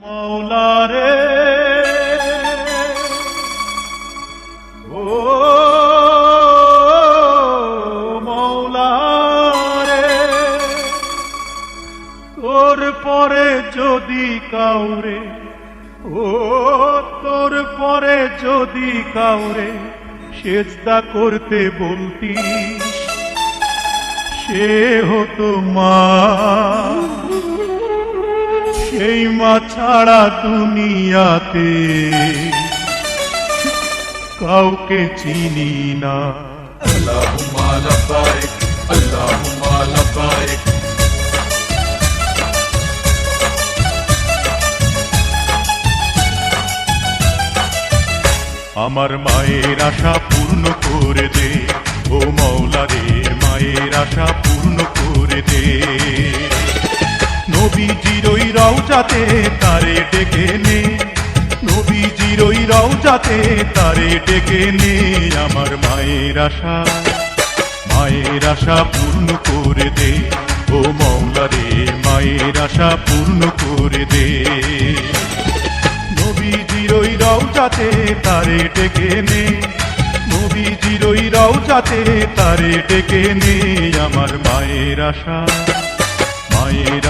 মৌলা রে ও মৌলা রে, তোর পরে যদি কাউরে তোর পরে যদি কাউরে সেজদা করতে বলতি, সে হতো মা। সেই মা ছাড়া দুনিয়াতে কাউকে চিনি না। আল্লাহুম্মা লাব্বাইক আল্লাহুম্মা লাব্বাইক। আমার মায়ের আশা পূর্ণ করে দে ও মৌলা রে, মায়ের আশা পূর্ণ করে দে। নবীজির ওই রওজাতে তারে ডেকে নে, নবীজির ওই রওজাতে তারে ডেকে নে। আমার মায়ের আশা পূর্ণ করে দে ও মৌলা রে, মায়ের আশা পূর্ণ করে দে। নবীজির ওই রওজাতে তারে ডেকে নে, নবীজির ওই রওজাতে তারে ডেকে নে। আমার মায়ের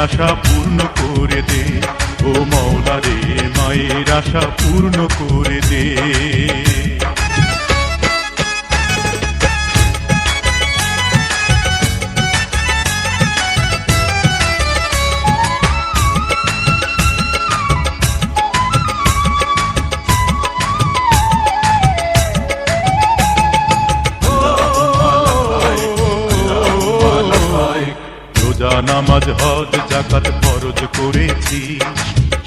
আশা পূর্ণ করে দে ও মৌলা রে, মায়ের আশা পূর্ণ করে দে। রোজা নামাজ হজ যাকাত ফরজ করেছি,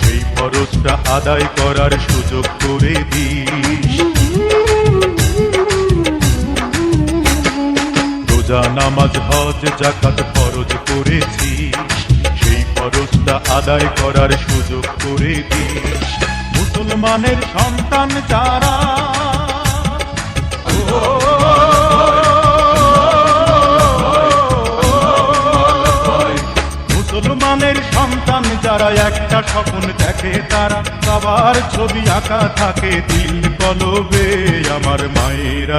সেই ফরজটা আদায় করার সুযোগ করে দিস। রোজা নামাজ হজ যাকাত ফরজ করেছি, সেই ফরজটা আদায় করার সুযোগ করে দিস। মুসলমানের সন্তান যারা মুসলমানের সন্তান যারা একটা স্বপ্ন দেখে, তারা সবার ছবি আঁকা থাকে দিল কলবে। আমার মায়ের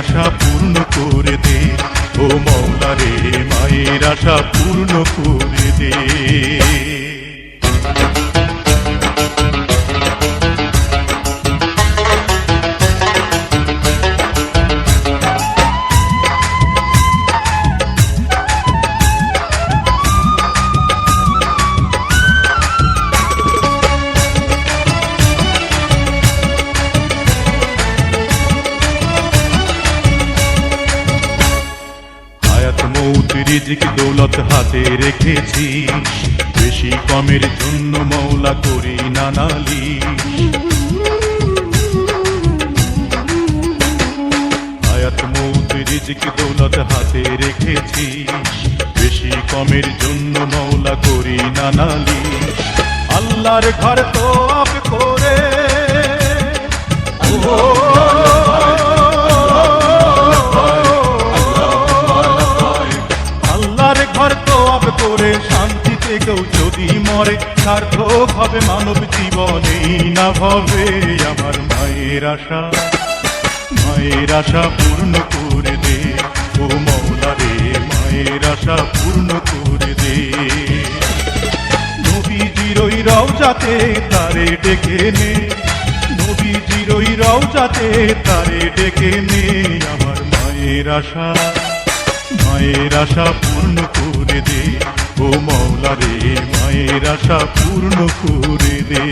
আশা পূর্ণ করে দে ও মৌলা রে, মায়ের আশা পূর্ণ করে দে। রিজিক দৌলত হাতে রেখেছি, বেশি কমের জন্য মৌলা করি না নালিশ। হায়াত মৌত রিজিক দৌলত হাতে রেখেছি, বেশি কমের জন্য মৌলা করি না নালিশ। আল্লাহর ঘর তো আপ করে করে শান্তিতে কেউ যদি মরে, সার্থক হবে মানব জীবনেই না ভবে। আমার মায়ের আশা পূর্ণ করে দে ও মৌলা রে, মায়ের আশা পূর্ণ করে দে। নবীজির ওই রওজাতে তারে ডেকে নে, নবীজির ওই রওজাতে তারে ডেকে নে। আমার মায়ের আশা পূর্ণ করে দে ও মৌলা রে, মায়ের আশা পূর্ণ করে দে।